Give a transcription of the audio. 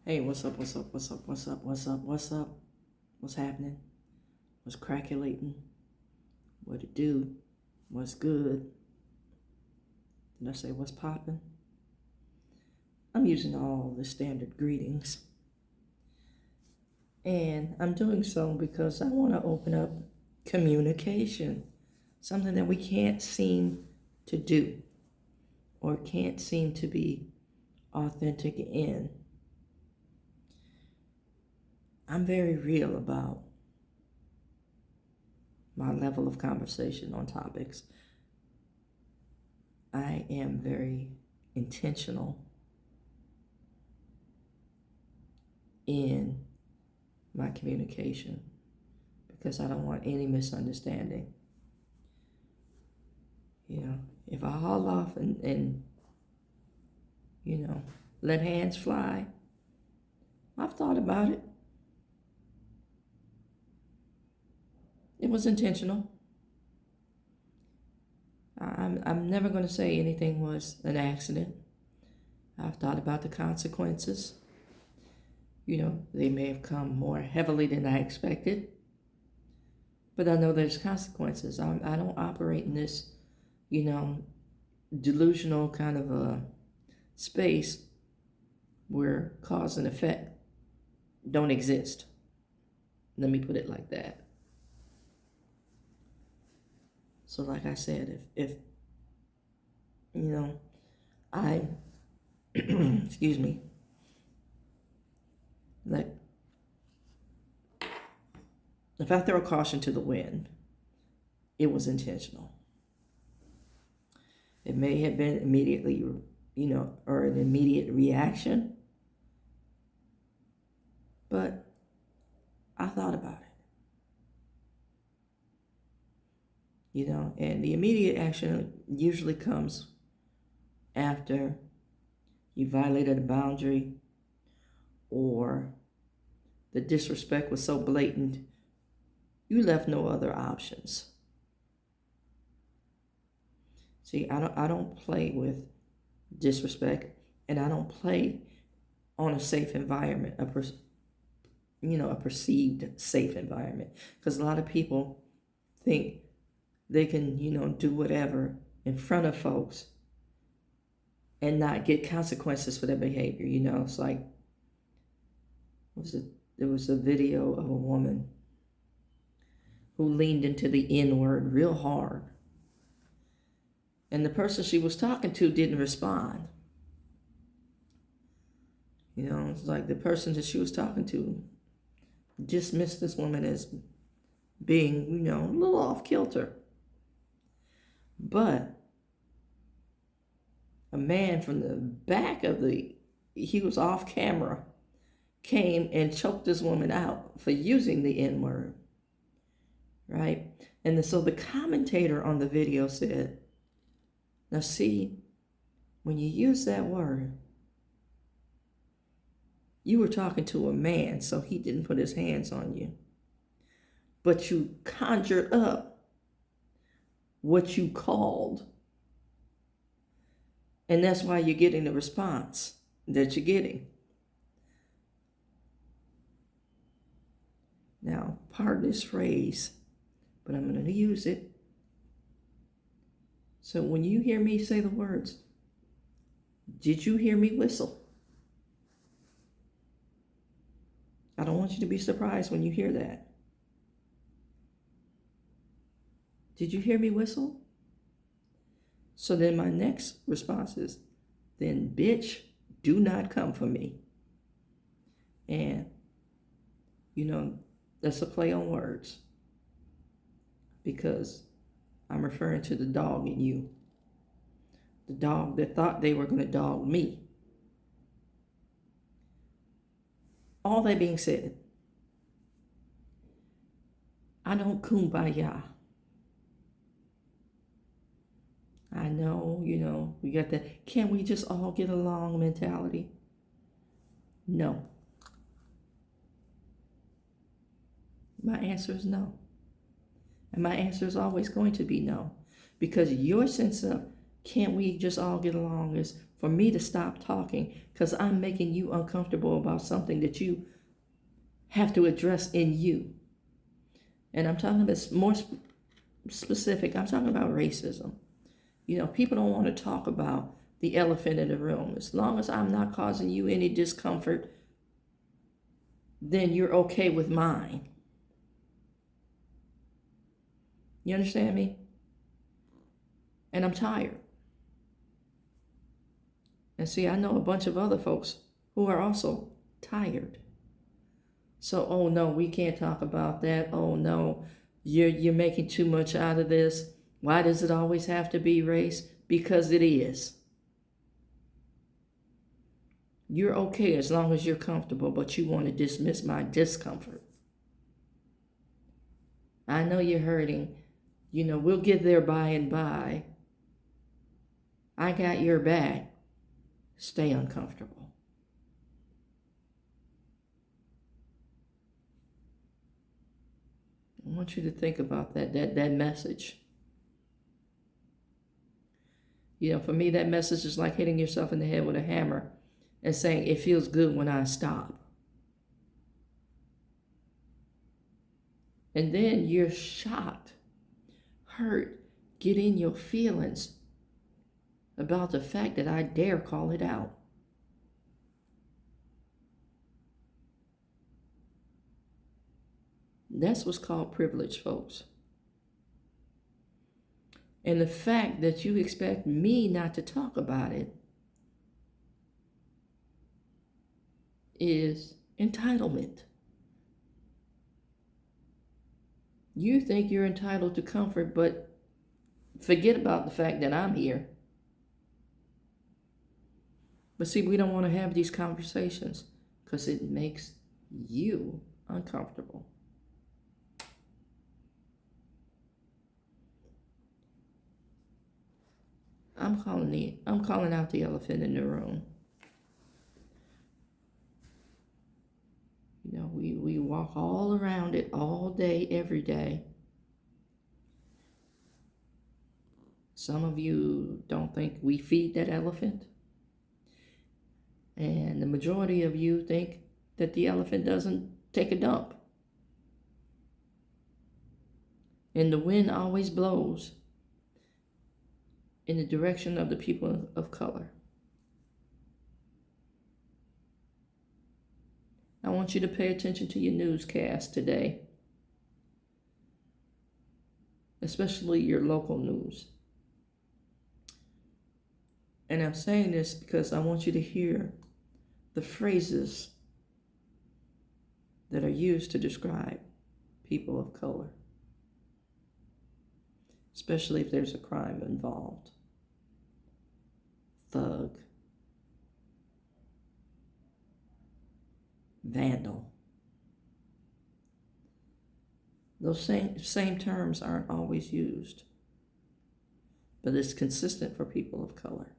Hey, what's up, what's up, what's up, what's up, what's up, what's up? What's happening? What's crackulating? What it do? What's good? Did I say what's popping? I'm using all the standard greetings. And I'm doing so because I want to open up communication, something that we can't seem to do or can't seem to be authentic in. I'm very real about my level of conversation on topics. I am very intentional in my communication because I don't want any misunderstanding. If I haul off and let hands fly, I've thought about it. It was intentional. I'm never going to say anything was an accident. I've thought about the consequences. They may have come more heavily than I expected, but I know there's consequences. I don't operate in this, delusional kind of a space where cause and effect don't exist. Let me put it like that. So like I said, if I, excuse me, like, if I throw caution to the wind, it was intentional. It may have been immediately, or an immediate reaction, but I thought about it. And the immediate action usually comes after you violated a boundary or the disrespect was so blatant, you left no other options. See, I don't play with disrespect, and I don't play on a safe environment, a perceived safe environment, because a lot of people think they can, do whatever in front of folks and not get consequences for their behavior. It's like, there was a video of a woman who leaned into the N word real hard. And the person she was talking to didn't respond. It's like the person that she was talking to dismissed this woman as being, a little off kilter. But a man from the back he was off camera, came and choked this woman out for using the N word. Right? And so the commentator on the video said, now see, when you use that word, you were talking to a man, so he didn't put his hands on you. But you conjured up what you called. And that's why you're getting the response that you're getting. Now, pardon this phrase, but I'm going to use it. So when you hear me say the words, did you hear me whistle? I don't want you to be surprised when you hear that. Did you hear me whistle? So then my next response is, then bitch, do not come for me. And, that's a play on words, because I'm referring to the dog in you. The dog that thought they were going to dog me. All that being said, I don't kumbaya. I know, we got that, can we just all get along mentality? No. My answer is no. And my answer is always going to be no. Because your sense of Can't we just all get along? Is for me to stop talking because I'm making you uncomfortable about something that you have to address in you. And I'm talking about more specific. I'm talking about racism. You know, people don't want to talk about the elephant in the room. As long as I'm not causing you any discomfort, then you're okay with mine. You understand me? And I'm tired. And see, I know a bunch of other folks who are also tired. So, oh no, we can't talk about that. Oh no, you're making too much out of this. Why does it always have to be race? Because it is. You're okay as long as you're comfortable, but you want to dismiss my discomfort. I know you're hurting. You know, we'll get there by and by. I got your back. Stay uncomfortable. I want you to think about that message. You know, for me, that message is like hitting yourself in the head with a hammer and saying, it feels good when I stop. And then you're shocked, hurt, get in your feelings about the fact that I dare call it out. That's what's called privilege, folks. And the fact that you expect me not to talk about it is entitlement. You think you're entitled to comfort, but forget about the fact that I'm here. But see, we don't want to have these conversations because it makes you uncomfortable. I'm calling out the elephant in the room. You know, we walk all around it all day, every day. Some of you don't think we feed that elephant. And the majority of you think that the elephant doesn't take a dump. And the wind always blows in the direction of the people of color. I want you to pay attention to your newscast today, especially your local news. And I'm saying this because I want you to hear the phrases that are used to describe people of color, especially if there's a crime involved. Thug, vandal. Those same terms aren't always used, but it's consistent for people of color.